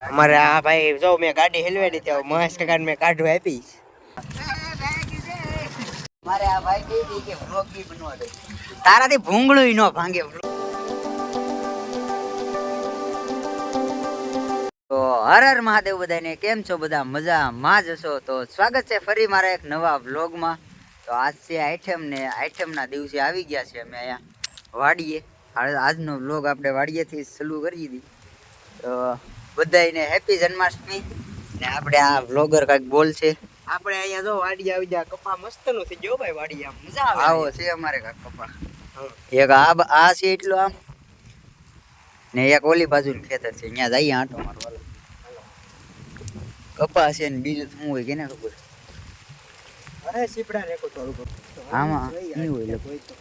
અમારે આ ભાઈ જો મેં ગાડી હેલવાડી ત્યાં મહેશ કાકા મેં કાઢવા આપી. મારે આ ભાઈ કહી કે વ્લોગ બી બનવા દે, તારાથી ભૂંગળું નો ભાંગે. તો હર હર મહાદેવ બધાને, કેમ છો બધા? મજામાં જ હશો તો સ્વાગત છે ફરી મારા એક નવા વ્લોગમાં. તો આજ છે આઈટમ ને આઈટમના દિવસે આવી ગયા છે અમે અહીંયા વાડીએ. આજનો વ્લોગ આપણે વાડીએથી ચાલુ કરી દીધી. તો બધાને હેપી જન્માષ્ટમી. ને આપણે આ વ્લોગર કાંઈક બોલ છે. આપણે અહીંયા જો વાડી આવી ગયા, કપા મસ્ત નો થઈ ગયો ભાઈ, વાડી આમ મજા આવે. આવો છે અમારે કાંઈક કપા. એક આ છે એટલો આમ, ને એક ઓલી બાજુ ખેતર છે, અહીંયા જઈએ આંટો મારવા. કપા છે ને બીજું શું હોય કેને ખબર? અરે સીપડા રેકો થોડું આમાં નહીં હોય કોઈ તો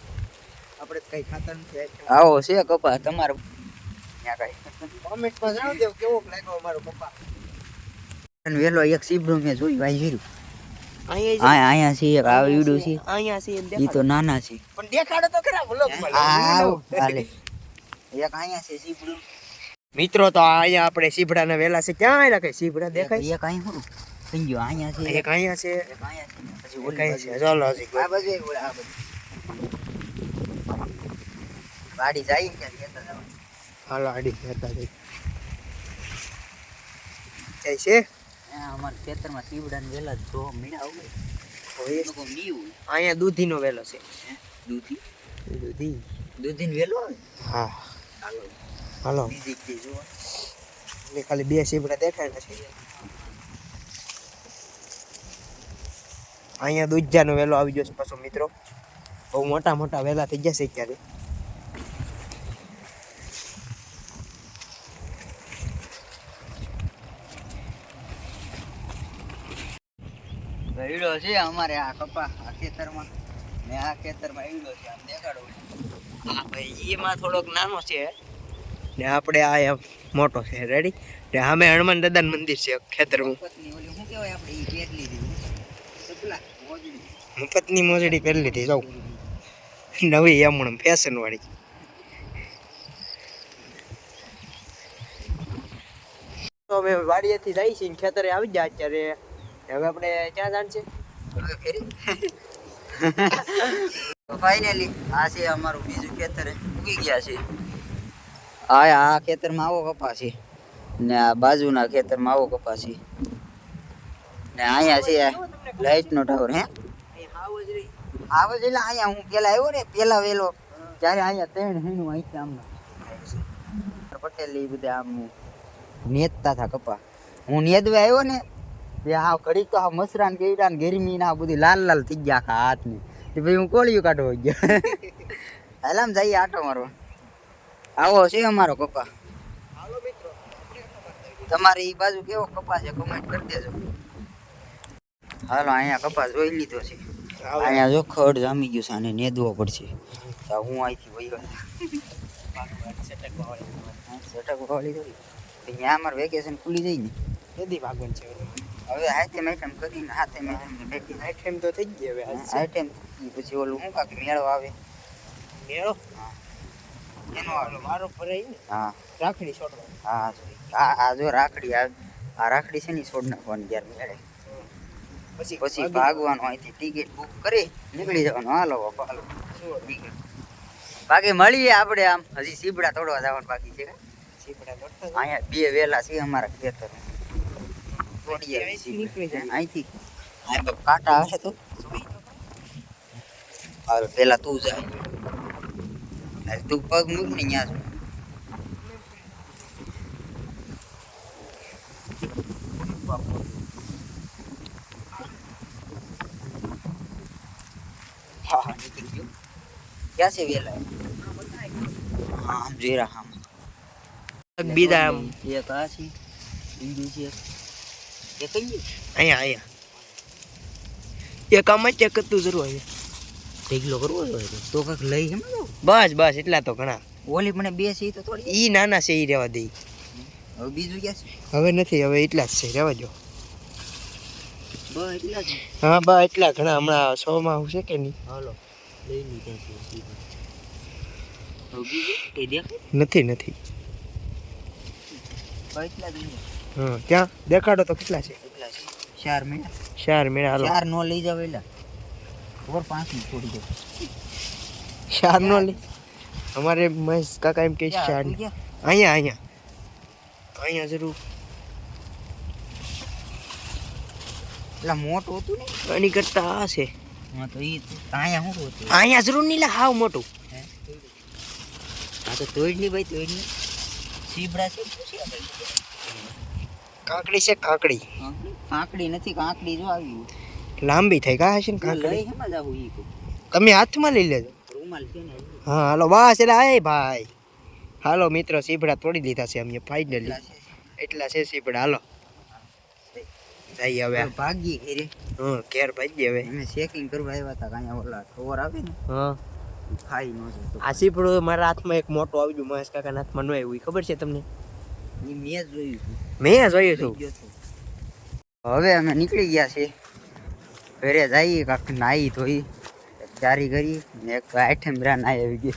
આપણે કઈ ખાતર નથી. આવો છે કપા તમારે ત્યાં કઈ કોમેન્ટમાં જણાવ દેવ કેવો લાગ્યો અમારો કપા. વેલો એક સીબડું મેં જોયું ભાઈ જોયું. અહીંયા છે એક આ વીડું છે, અહીંયા છે ઈ તો નાના છે પણ દેખાડો તો ખરા વ્લોગમાં. હાલે એક અહીંયા છે સીબડું. મિત્રો તો અહીંયા આપણે સીભડાના વેલા છે. ક્યાં આયલા કઈ સીભડા દેખાય? એક અહીં હું થઈ ગયો, અહીંયા છે એક અહીંયા છે, એક અહીંયા છે, પછી ઓલી છે. ચાલો હજી આ બાજુ આ બાજુ ગાડી જાય કે લેતા જવાનું. હાલો આડી ફેરતા જઈ કઈ છે. અમારા ખેતરમાં સીવડાને વેલા જો મીડા હોય લોકો મી હોય. અહીંયા દૂધીનો વેલો છે. દૂધીનો વેલો હોય. હા હાલો બીજી જો એટલે ખાલી બે સીબડા દેખાય છે. અહીંયા દૂધિયાનો વેલો આવી ગયો છે પાછો મિત્રો. બહુ મોટા મોટા વેલા થઈ ગયા છે અત્યારે. ઈડો છે અમારે આ કપા આ ખેતરમાં, ને આ ખેતરમાં ઈડો છે. આમ દેખાડો. હા ભાઈ એમાં થોડોક નાનો છે ને આપણે આ એમ મોટો છે. રેડી? ને સામે હનુમાન દાદાનું મંદિર છે ખેતરમાં. પત્ની ઓલી શું કહેવાય આપણે ઈ પેટ લીધી સપલા મોજડી. મફતની મોજડી પહેરી લીધી જાઉં નવી એમણ ફેશન વાળી. તો અમે વાડીએથી જઈ છીએ, ખેતરે આવી ગયા અત્યારે. હવે આપણે ક્યાં જાણ છે? ફાઇનલી આ છે અમારું બીજું ખેતર ઉગી ગયા છે. આ ખેતરમાં આવો કપા છે, ને આ બાજુના ખેતરમાં આવો કપા છે, ને અહીંયા છે લાઈટનો ટાવર. હે આવો જ એટલે અહીંયા હું પેલા આવ્યો ને, પેલા વેલો ત્યારે અહીંયા 3 હેણું અહીંથી આમ પટેલ એ બધા આમ નેતતા હતા કપા. હું નેદવા આવ્યો ને આ ઘડીક તો આ મસરાન કેડા ને ગરમી ના બધું લાલ લાલ થઈ ગયા આખા હાથ ને. ભાઈ હું કોળિયું કાઢવા ગયો. હાલામ જઈએ આટો મારવા. આવો છે અમારો કપા. તમારી એ બાજુ કેવો કપા છે કમેન્ટ કરી દેજો. હાલો અહીંયા કપા જોઈ લીધો છે. અહીંયા જો ખડ જામી ગયું છે, આને નેદવો પડશે. તો હું અહીંથી વહી સટકવા વાળી થોડી ત્યાં અમારે વેકેશન ખુલી જાય ને કેદી ભાગવાનું છે હવે. આઈટમ કરીને આઈટમ તો થઈ ગઈ. હવે આઈટમ પછી ઓલું શું કાંક મેળો આવે. મેળો એનો આવે મારો ભરાય ને. હા રાખડી છોડવા. હા આ જો રાખડી આ રાખડી છે ને છોડ નાખવાની ત્યારે મેળે. પછી ભાગવાનું, અહીંથી ટિકિટ બુક કરી નીકળી જવાનું. હાલો બાકી મળીએ આપણે. આમ હજી સીબડા તોડવા જવાનું બાકી છે. અહીંયા 2 વેલા છે અમારા ખેતર. અહીંથી કાંટા હશે તો હાલ પેલા તું જાય, તું પગ મૂક ને ત્યાં. હા નીકળી ગયો. ક્યાં છે વેલા? હા જીરા હા બીજા આમ એક આ છે, બીજું છે એ કઈ અહીંયા એક આમ જ કરતું જરૂર હોય. ઢીકલો કરવો જોઈએ તો કાંક લઈ એમ. બસ એટલા તો ઘણા. ઓલી મને 2 છે તો થોડી ઈ નાના છે, ઈ રહેવા દે. હવે બીજું ક્યાં છે? હવે નથી, હવે એટલા જ છે, રહેવા દો. એટલા જ. હા બા એટલા ઘણા. હમણાં 100 માં છે કે નહીં? હાલો લઈ લીધા છે. હવે બીજું કઈ દેખાય નથી. એટલા જ. ક્યાં દેખાડો તો કેટલા છે? કેટલા છે? 4 મિનિટ. 4 મિનિટ હાલો. 4 નો લઈ જાવ એલા. ઓર 5 મિનિટ છોડી દો. 4 નો લે. અમારે મહેશ કાકા એમ કે 4. અહીંયા જરૂર. એલા મોટું હતું ને. આની કરતા આ છે. હા તો ઈ અહીંયા શું હતું? અહીંયા જરૂર નહીં લે હાવ મોટું. હા તો તોડની ભાઈ તોડની. સીબડા છે પૂછી આપણે. કાકડી છે કાકડી. કાંકડી નથી કાંકડી જો આવી. લાંબી થઈ કા છે ને લઈ કાકડી. હેમાં જાવું ઈ કો. તમે હાથમાં લઈ લેજો. રૂમાલ છે ને. હા હાલો બસ એટલે આય ભાઈ. હાલો મિત્રો સીબડા તોડી લીધા છે અમે ફાઇનલી. એટલા છે સીબડા હાલો. જઈ હવે ભાગી ઘરે. ઘેર ભાગી હવે. અમે ચેકિંગ કરવા આવ્યા હતા કાંઈ ઓલા ખબર આવે ને. ખાઈ નો જતો. આ સીપડું મારા હાથમાં એક મોટો આવી ગયું મહેશ કાકાના હાથમાં ન આવ્યું ખબર છે તમને? ઈ મેં જ જોયું હતું. મેં જોયું છું. હવે અમે નીકળી ગયા છે ઘરે જઈએ કાંક નાહી ધોઈ ચારી કરી ને એક આઈટમ બ્રા નાહી આવી ગઈ.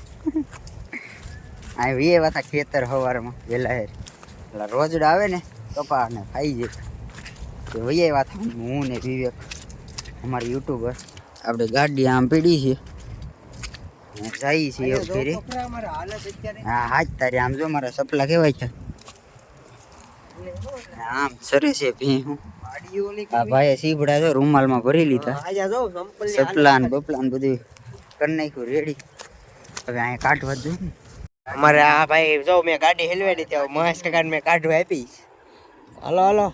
આવી એવા હતા ખેતર સવારમાં વહેલા એટલે રોજડા આવે ને કપા ને ખાઈ જાય તો વહી આવ્યા હતા હું ને વિવેક અમારી યુટ્યુબર આપણે ગાડી આમ પીડી છે જઈએ છીએ ઘરે. હા હાજ તારી આમ જો મારા સપલા કેવાય છે આમ સરે છે ભી હું આ ભાઈ સીબડા જો રૂમાલમાં ભરી લીધા સપલા ને બપલા ને બધું કરી નાખ્યું રેડી. હવે અહીંયા કાઢવા જ જોઈએ ને. અમારે આ ભાઈ જો મેં ગાડી હેલવાડી ત્યાં મહેશ કાકાને મેં કાઢવા આપી. હાલો હાલો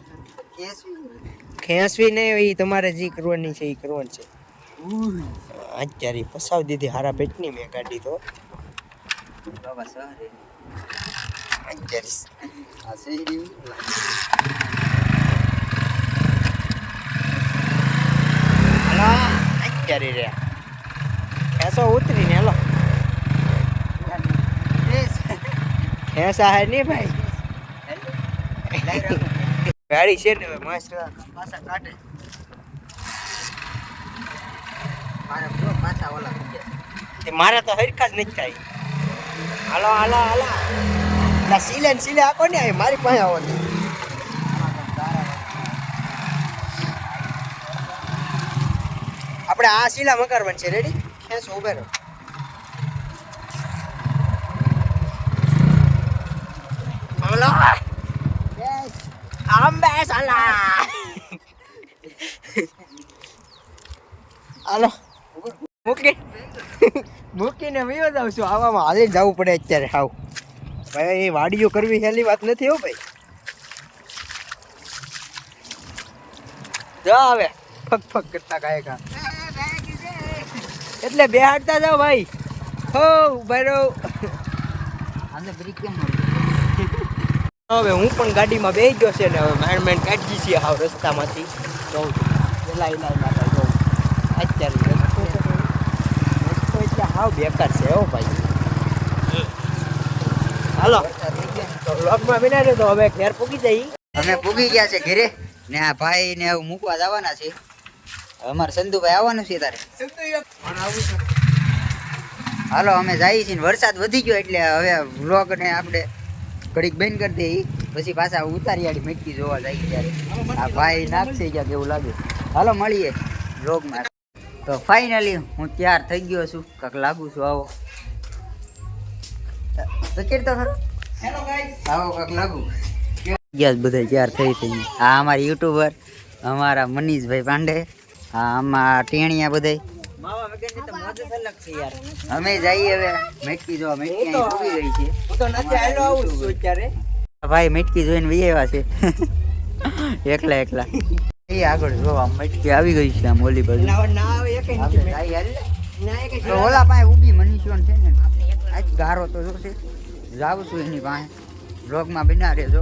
ખેંચવી નહીં એ તમારે જે કરવાની છે એ કરવાની છે. અત્યારે પસાવી દીધી હારા પેટની મેં ગાડી તો બાબા સરે અત્યારે આ શેરી હાલો અત્યારે રહ્યા ખેંચો ઉતરીને હાલો. ખેંચા હે નહીં ભાઈ ગાડી છે ને મસ્ત પાછા કાઢે. પાછા ઓલા થઈ ગયા. મારે તો હરખા જ નથી થાય. હાલો હાલો હાલો સીલે ને સીલે આખો ને મારી પાસે આવો તો. આપણે આ સીલા મકારવાની છે રેડી ખેંચો ઉભે રહો. હાલો આમ બેસ હાલા હાલો મૂકીને વયો જાવ છું. આવામાં હાલી જવું પડે અત્યારે હાવ ભાઈ. એ વાડીઓ કરવી હેલી વાત નથી હો ભાઈ. જો હવે ફક ફક કરતા કાયકા એટલે બેહાડતા જાવ ભાઈ. હો ઉભા રહો. આને બ્રેક કેમ હવે હું પણ ગાડીમાં બેસી ગયો છે ને હવે માંડ કાઢી છીએ હાવ રસ્તામાંથી. જોઉં લાઈ માતા જોઉં અત્યારે એટલે હાવ બેકાર છે હો ભાઈ. હાલો તો વ્લોગમાં બનાવી તો હવે ઘેર પૂગી જઈ. અમે પૂગી ગયા છે ઘરે ને આ ભાઈ ને હવે મૂકવા જવાના છે. અમારે સંધુભાઈ આવવાનું છે તારે. હાલો અમે જઈએ છીએ. વરસાદ વધી ગયો એટલે હવે વ્લોગ ને આપણે ઘડીક બંધ કરી દઈએ પછી પાછા ઉતારિયાળી મેટકી જોવા જઈએ ત્યારે આ ભાઈ નાખશે ક્યાંક એવું લાગે. હાલો મળીએ વ્લોગમાં. તો ફાઇનલી હું તૈયાર થઈ ગયો છું. કાંક લાગુ છું. આવો તો કેટ તો ખરો આવો કાંક લાગુ ગયા બધા તૈયાર થઈ આ અમારી યુટ્યુબર અમારા મનીષભાઈ પાંડે. હા આમાં ટેણિયા બધા અમે જઈએ હવે મેટકી જોવા. મેટકી આવી ગઈ છે. ભાઈ મેટકી જોઈને વૈયા છે એકલા એકલા. એ આગળ જોવા મેટકી આવી ગઈ છે આમ ઓલી બાજુ. તો ઓલા પાસે ઊભી મનીષોન છે ને આજ ગારો તો જોશે. જાઉં છું એની પાસે. બ્લોગમાં બના રહેજો.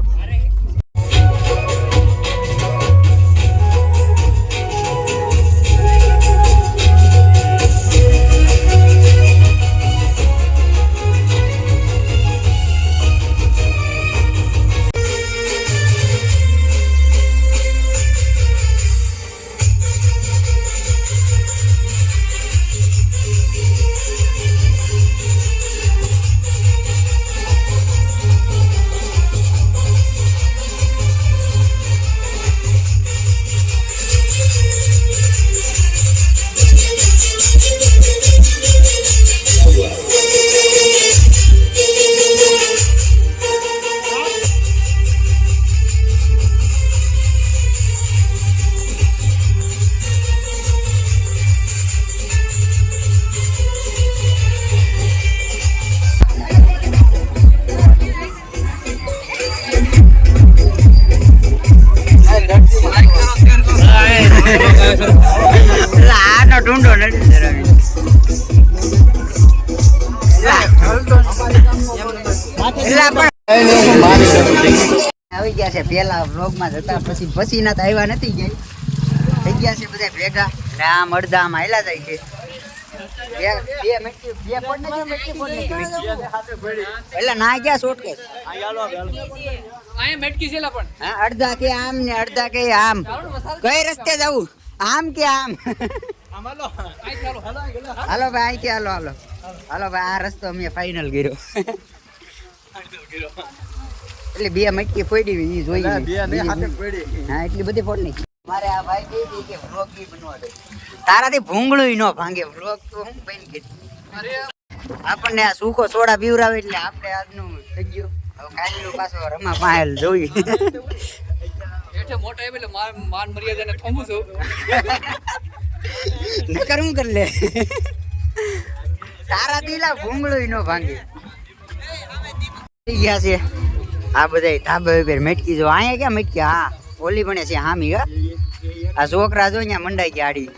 નડી ધરાવી આવી ગયા છે પેલા વ્લોગમાં જતા પછી ના તો આવ્યા નથી ગયા થઈ ગયા છે બધા ભેગા ને આમ અડધા આમ હાલ્યા જાય છે પેલા ના ગયા શોર્ટકટ અડધા કે આમ ને અડધા કે આમ કઈ રસ્તે જવું આમ કે આમ હાલો ભાઈ અહીંથી હાલો હાલો હાલો ભાઈ આ રસ્તો અમે ફાઇનલ કર્યો એટલે બે મટકી ફોડી ઈ જોઈ હા એટલી બધી ફોડ નહીં મારે આ ભાઈ કહી કે વ્લોગ બી બનવા દે તારાથી ભૂંગળું નો ભાંગે વ્લોગ તો હું બની ગઈ આપણને આ સૂકો સોડા પીવરાવે એટલે આપણે આજનું થઈ ગયું હવે કાલનું પાછો રમા પાયલ જોઈ મોટા એટલે માન મર્યાદાને થોમું છું નકર હું કરી લે તારા દીલા ભૂંગળું નો ભાંગે થઈ ગયા છે આ બધા ધાબા ઉપર મેટકી જો અહીંયા ક્યાં મેટકી હા ઓલી પણ છે હામી હા આ છોકરા જો અહીંયા મંડાઈ ગયા આડી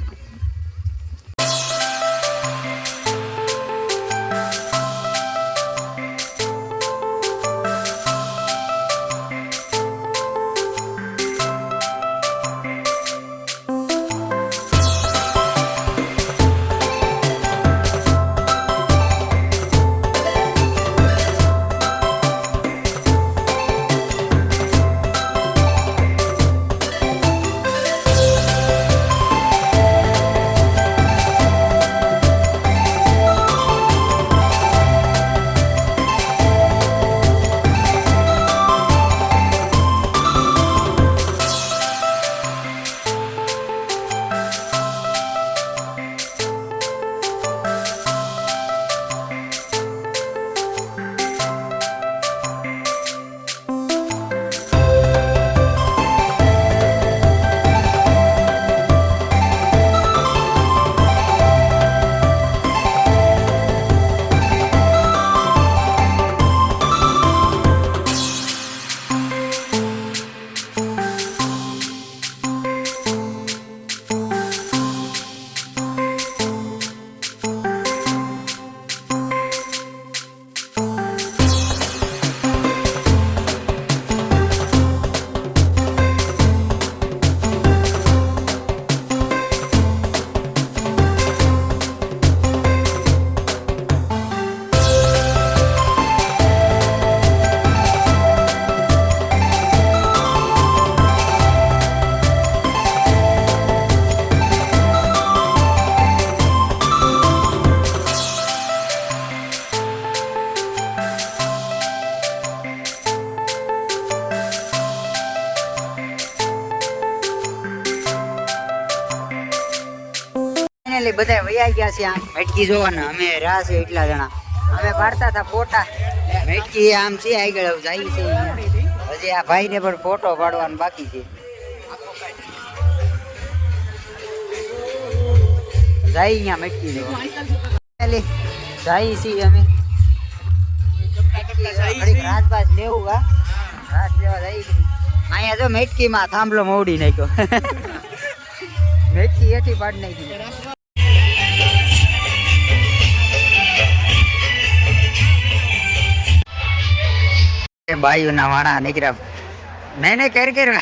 બધા વૈયા ગયા છે આમ મેટકી જોવાના અમે રહ્યા છે એટલા જણા અમે પાડતા હતા ફોટા મેટકી આમ છે આગળ જાય છે હજી આ ભાઈ ને પણ ફોટો પાડવાનો બાકી છે જાય અહીંયા મેટકી જાય છીએ અમે રાજબાજ લેવું હા રાત લેવા જાય અહીંયા જો મેટકી માં થાંભલો મોડી નાખ્યો મેટકી એથી પાડી નાખી બાયુ ના વાણા નીકળ્યા નહીં નહીં કર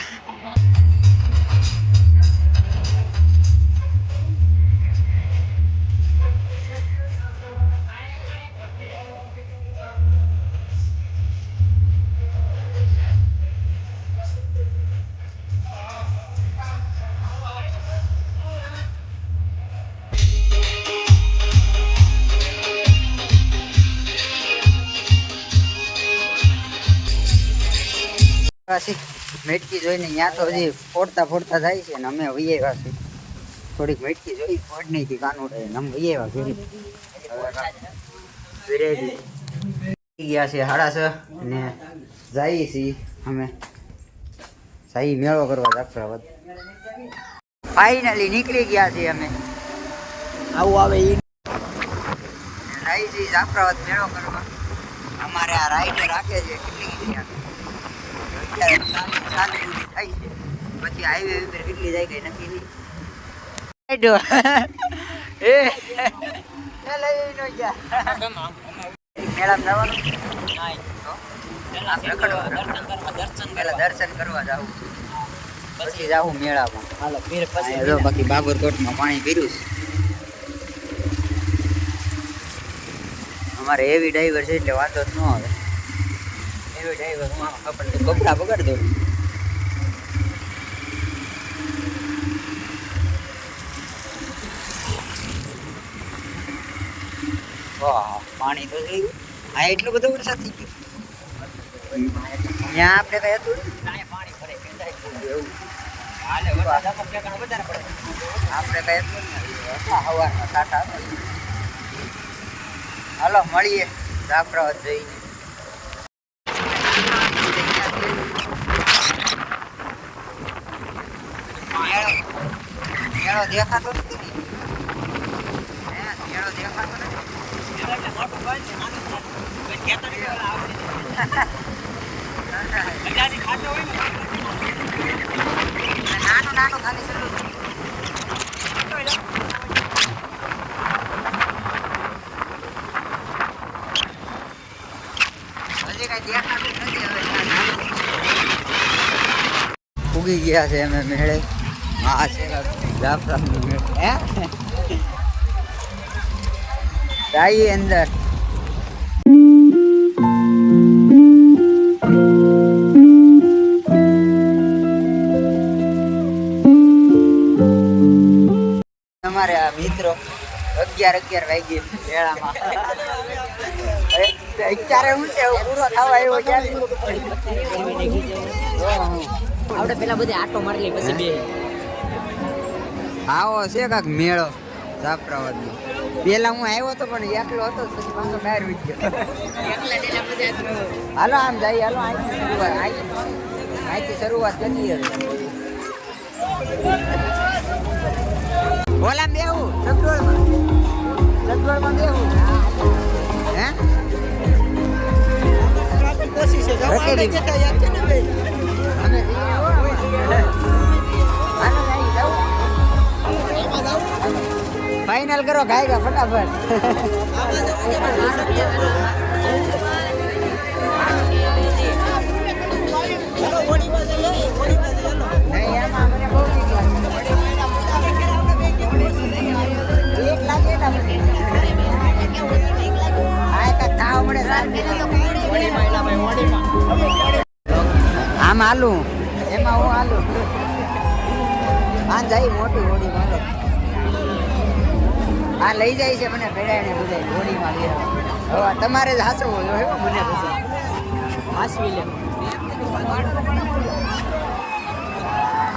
મેટકી જોઈને ત્યાં તો હજી ફોડતા જાય છે ને અમે વૈયા છીએ થોડીક મેટકી જોઈ ફોડ નહીં થી કાનોડે અમે વૈયા ઘેરી ગયા છે 6:30 ને જઈએ છીએ અમે સાઈ મેળો કરવા જાફરાબાદ ફાઇનલી નીકળી ગયા છીએ અમે આવું આવે ઈ જઈએ છીએ જાફરાબાદ મેળો કરવા અમારે આ રાઈડર રાખે છે કેટલી થાય છે પછી હાઈવે ઉપર કેટલી જાય કઈ નક્કી નહીં એ લઈ નો ગયા મેળામાં જવાનું પેલા દર્શન કરવા જાવું પછી જાવું મેળામાં હાલો ફેર પછી જો બાકી બાબરકોટમાં પાણી પીર્યું છે અમારે હેવી ડ્રાઈવર છે એટલે વાંધો જ ન આવે હેવી ડ્રાઈવર હું આમાં આપણને કપડા બગાડ દઉં વાહ પાણી તો થઈ ગયું આ એટલો બધો વરસાદ થઈ ગયો ત્યાં આપણે કઈ હતું પાણી ભરે એવું હાલે વરસાદ વધારે પડે આપણે કઈ હતું હવારમાં ટાટા હાલો મળીએ જાફરાબાદ જઈને મેળો દેખાતો નથી મેળો દેખાતો નથી નાનું નાનું ખાલી શરૂ ઉગી ગયા છે અમે મેળે આ છે જાફરાબાદનો મેળો હે જઈએ અંદર અમારે આ મિત્રો 11 વાગે મેળામાં અત્યારે હું છે પૂરો થવા આવ્યો આપણે પેલા બધે આટો મારી લઈ પછી બે આવો છે કાક મેળો જાફરાબાદનો પેલા હું આવ્યો હતો પણ એકલો હતો પછી પાછો બહાર ઉઈ ગયો હાલો આમ જઈએ હાલો અહીંથી શરૂઆત કરીએ ઓલા બેહું સગવડમાં બેહું હે કોશિશ છે આપણે જેતા યાદ છે ને ભાઈ અમે હાલો જઈએ જાવ ફાઇનલ કરો ગાયગા ફટાફટ નહીં એમાં મને બહુ બીક લાગે આમ હાલું એમાં હું હાલું આ જાય મોટી હોડી મારો આ લઈ જાય છે મને ભેડાઈને બધા હોડીમાં લઈ હવે તમારે જ હાસવું જોઈએ મને પછી હાસવી લે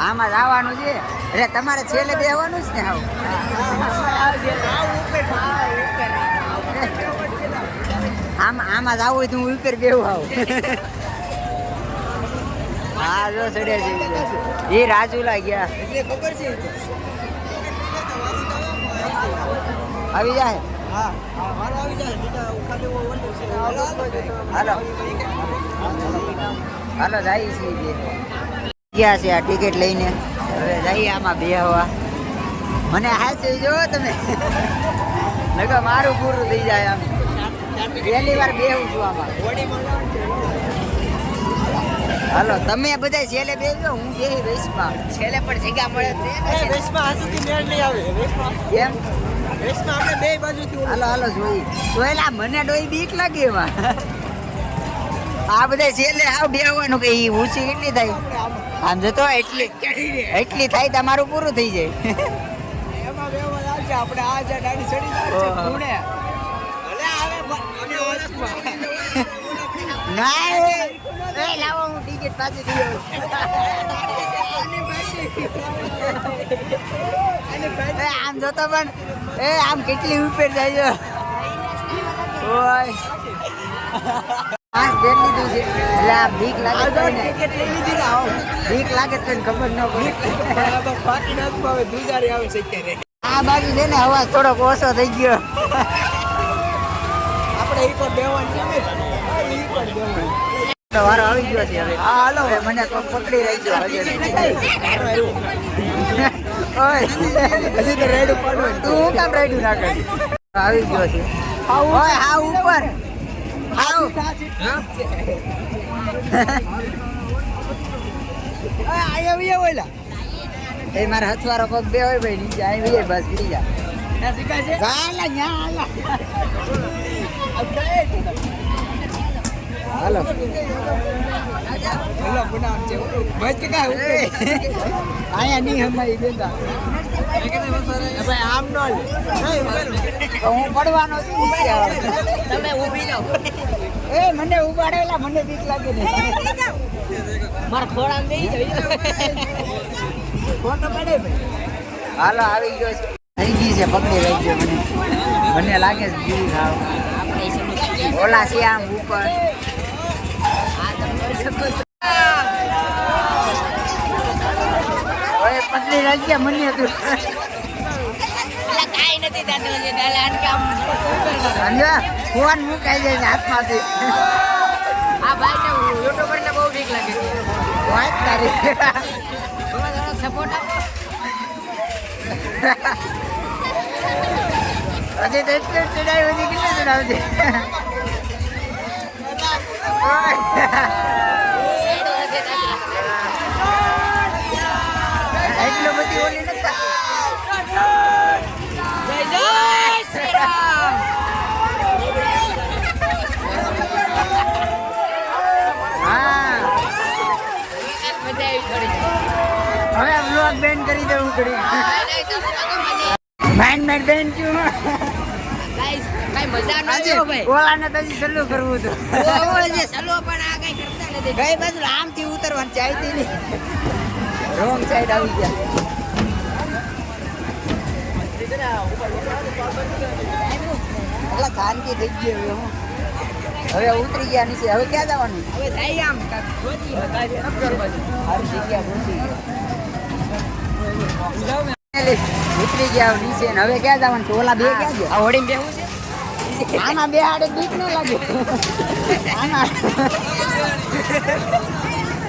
આમાં જ આવવાનું છે એટલે તમારે છેલ્લે બેહવાનું જ ને આવું આમાં જ આવું હોય તો હું ઉપર બેહું આવું હા જો ચડે છે એ રાજુલા ગયા એટલે ખબર છે આવી જાય હા મારો આવી જાય બીજા ખાલી ઓલું છે હાલો હાલો જાય છે ગયા છે આ ટિકિટ લઈને હવે જઈએ આમાં બેહવા મને હાથે જો તમે નકર મારું પૂરું થઈ જાય આમ પહેલી વાર બેહું છું આમાં હાલો તમે બધા છેલ્લે બેસજો હું બેહી વેશમાં છેલ્લે પણ જગ્યા મળે છે વેશમાં હાસીથી મેળ નહીં આવે વેશમાં કેમ વેશમાં આપણે બે બાજુથી હાલો હાલો જોઈ જોયેલા મને ડોઈ બીક લાગે એમાં આ બધા છેલ્લે હાવ બેહવાનું કે ઈ ઊંચી કેટલી થાય આમ જતો એટલી થાય તમારું પૂરું થઈ જાય એમાં વેવા આવશે આપણે આ જે ડાડી ચડી જાય છે ખૂણે ભલે આવે અને વચમાં ના એ લાવો હું ટિકિટ પાછી દઈ આમ જોતો પણ એ આમ કેટલી ઉપર જાય ઓય પાંચ બેન લીધું છે એટલે આ બીક લાગે ટિકિટ લઈ લીધી ને આવો બીક લાગે તો ખબર ન પડે બાકી નથી આવે દુજારી આવે છે અત્યારે આ બાજુ છે ને અવાજ થોડોક ઓછો થઈ ગયો આપણે ઈ પર બેવાનું છે ને ઈ પર બેવાનું વારો આવી ગયો છે હવે હા હાલો મને પકડી રહી ગયો ઓય હજી તો રેડ ઉપાડો તું હું કામ રેડું ના કરી આવી ગયો છે ઓય હા ઉપર આવ આયા ઓલા એ મારા હથવારો પગ બે હોય ભાઈ નીચે આવી બસ ગીરી જા ના શીખાય છે ગાલા ન્યા આલા હાલો ઓલા બનાવ છે બસ કે કાય આયા ની હમાઈ દેતા ભાઈ આમ નો તો હું પડવાનો છું તમે ઊભી જાઓ એ મને ઉપાડેલા મને બીક લાગે ને માર ખોળામાં બેહી જાવ ફોટો પાડે ભાઈ હાલો આવી ગયો છે થઈ ગઈ છે પકડી રહી ગયો મને લાગે છે જીવ ખાવ ઓલા છે આમ ઉપર ઓય પકડી રહી ગયા મને તું કાઈ નથી થતું છે દાલાન કામ અંજા ફોન મુકાઈ જાય છે હાથમાંથી આ ભાઈ ને યુટ્યુબર ને બહુ બીક લાગે છે વાત તારી થોડા સપોર્ટ આપો હજી તો એટલી ચડાઈ બધી કેટલી ચડાવજે એટલું બધી ઓલી નથી જય શ્રી રામ હા મજા આવી થોડી હવે બ્લોગ બેન કરી દઉં કરી માઇન્ડ મેડ બેન છું ગાઈસ કઈ મજા ન આવ્યો ભાઈ ઓલાને તો હજી સલ્લું કરવું હતું ઓવો જે સલો પણ આ કઈ કરતા નથી ગઈ બાજુ આમથી ઉતરવાનું ચાહીતી નહીં રોંગ સાઈડ આવી ગયા એટલે શાંતિ થઈ ગઈ હવે ઉતરી ગયા નીચે હવે ક્યાં જવાનું હવે જઈ આમ ગોતી અપર બાજુ સારી જગ્યા પહોંચી ગયા ઉતરી ગયા નીચે ને હવે ક્યાં જવાનું છે ઓલા બે ક્યાં ગયા આ હોડી બેહું છે આના બે હાડે બીક ન લાગે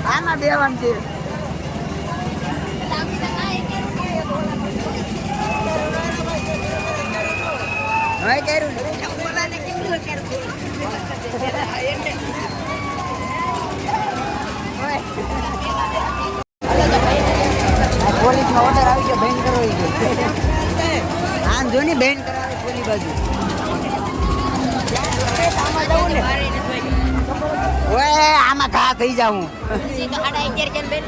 આના બેવાનું છે હવે કર્યું ને ઓલાને કેવું કર્યું પોલીસનો ઓર્ડર આવી ગયો બેન કરો આમ જો ને બેન કરાવે પોલી બાજુ ઓય આમાં ઘા થઈ જાઉં તો 11:30 કેમ બેન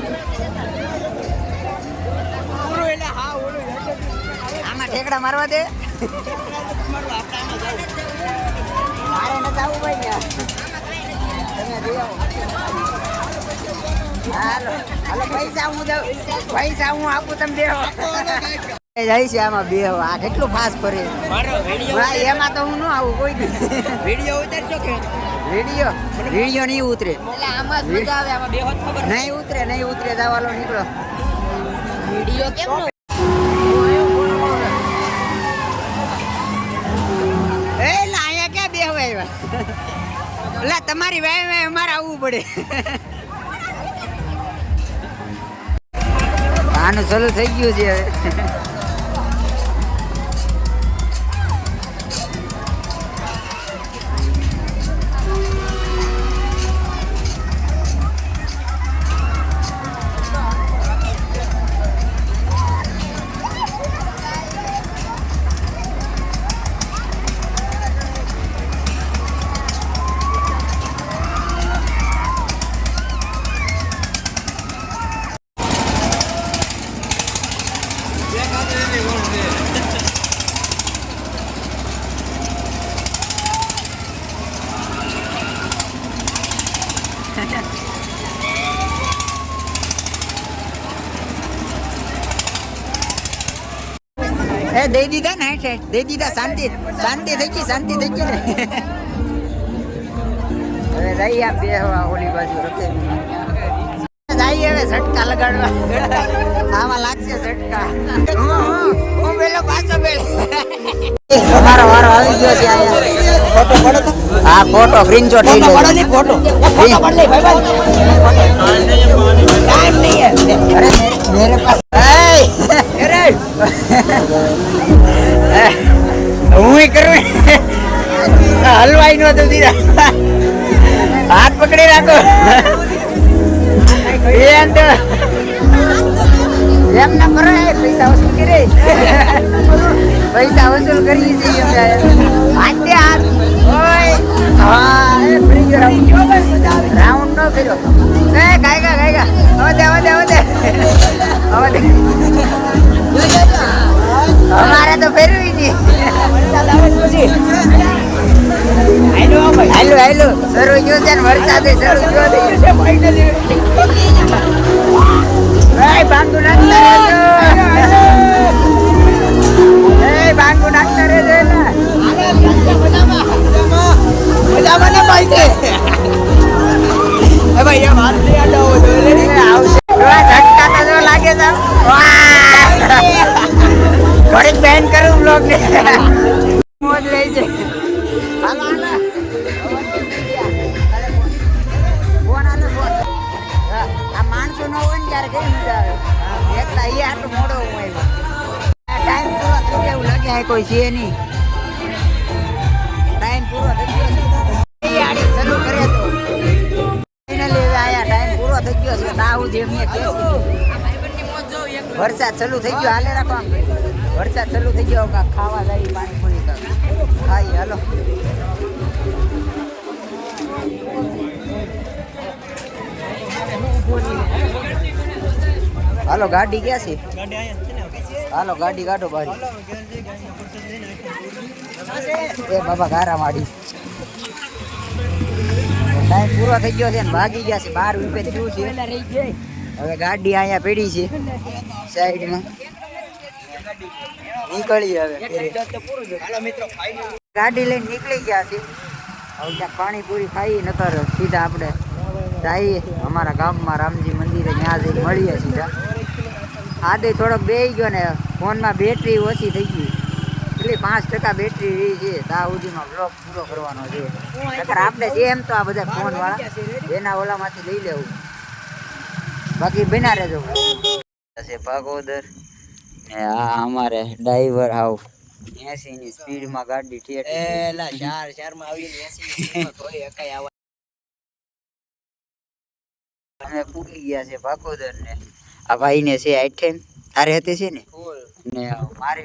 આમાં ઠેકડા મારવા દે મારે ન જાવું ભાઈ ને તમે જઈ આવો હાલો હાલો પૈસા હું આપું તમે દેવો જાય છે આમાં બે આ કેટલું ફાસ્ટ ફરે મારો વિડિયો એમાં તો હું ન આવું કોઈ દી વિડિયો ઉતારજો કે વિડીયો નહીં ઉતરે એટલે આમાં જ મજા આવે આમાં બે હોત ખબર નહીં ઉતરે જવાલો નીકળો વિડિયો કેમ નો એ લાયા ક્યાં બેહવા આવ્યા એટલે તમારી વાય અમારે આવવું પડે આનું ચાલુ થઈ ગયું છે હવે એ દઈ દીધા ને દઈ દીધા શાંતિ થઈ ગઈ ને હવે લઈ આપ બેહવા ઓલી બાજુ રખે જઈએ હવે ઝટકા લગાડવા આમાં લાગશે ઝટકા હું પેલો પાછો તમારો વારો આવી ગયો છે ફોટો પડો તો હા ફોટો સ્ક્રીનશોટ લઈ લો ફોટો પડ લે ભાઈ ટાઈમ નહીં है अरे मेरे पास હાથ પકડી રાખો એમ તો એમ ના કરો પૈસા વસૂલ કરી પૈસા વસૂલ કરી છીએ હાથ દે હાથ ઓય હા એ ફ્રી રાઉન્ડ નો કર્યો એ ગાયગા હવે દે અમારે તો ફેરવી નહીં હાલો શરૂ ગયો છે ને વરસાદ શરૂ ગયો છે ભાંગુ નાખતા રહેજો મજામાં ના ભાઈ છે એ ભાઈ એમ હાથ લઈ આડો આવશે ઝટકા તો જો લાગે છે થોડીક બેન કરું બ્લોગ ને મોજ લઈ છે આ માણસો નો હોય ને ત્યારે કઈ મજા આવે એકલા એ આટલું મોડો હું આવ્યો ટાઈમ પૂરો થઈ ગયો એવું લાગે કોઈ છે નહીં ટાઈમ પૂરો થઈ ગયો શરૂ કરે તો ફાઇનલી આયા ટાઈમ પૂરો થઈ ગયો છે તાવ જે મેં વરસાદ ચાલુ થઈ ગયો હાલે રાખો વરસાદ ચાલુ થઈ ગયો ખાવા જાય પાણી પૂરી ખાઈ હાલો હાલો ગાડી ક્યાં છે હાલો ગાડી કાઢો બારી એ બાબા ગારા માડી ટાઈમ પૂરો થઈ ગયો છે ને ભાગી ગયા છે 12 રૂપિયા થયું છે હવે ગાડી અહીંયા પડી છે સાઈડમાં નીકળી હવે ગાડી લઈને નીકળી ગયા છે હવે ત્યાં પાણીપુરી ખાઈ નતર સીધા આપણે જઈએ અમારા ગામમાં રામજી મંદિરે ત્યાં જઈને મળીએ સીધા આદે થોડોક બેસી ગયો ને ફોનમાં બેટરી ઓછી થઈ ગઈ એટલે 5% બેટરી રહી છે ત્યાં સુધીમાં બ્લોગ પૂરો કરવાનો છે નકર આપણે જેમ તો આ બધા ફોન વાળા એના ઓલામાંથી લઈ લેવું બાકી બના રહેજો ભાગોદર ને આ અમારે ડ્રાઈવર આવ 80 ની સ્પીડમાં ગાડી એલા 4 માં આવીને 80 ની સ્પીડમાં કોઈ એકાઈ આવા અમે પૂકી ગયા છે ભાગોદર ને આ ભાઈ ને છે 8 તારે હતી છે ને ને મારે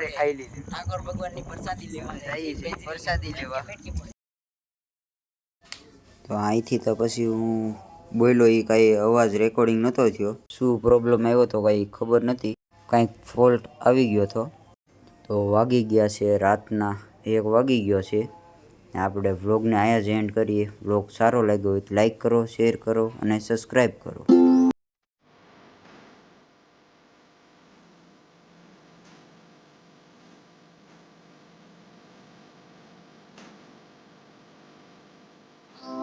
ખાઈ લીધું ઠાકોર ભગવાનની પ્રસાદી લેવા જઈએ છે પ્રસાદી લેવા તો અહીંથી તો પછી હું બોલ્યો એ કાંઈ અવાજ રેકોર્ડિંગ નહોતો થયો શું પ્રોબ્લેમ આવ્યો તો કાંઈ ખબર નથી કાંઈક ફોલ્ટ આવી ગયો હતો તો વાગી ગયા છે રાતના 1 વાગી ગયો છે આપણે વ્લોગને અહીંયા જ એન્ડ કરીએ વ્લોગ સારો લાગ્યો હોય તો લાઈક કરો શેર કરો અને સબસ્ક્રાઈબ કરો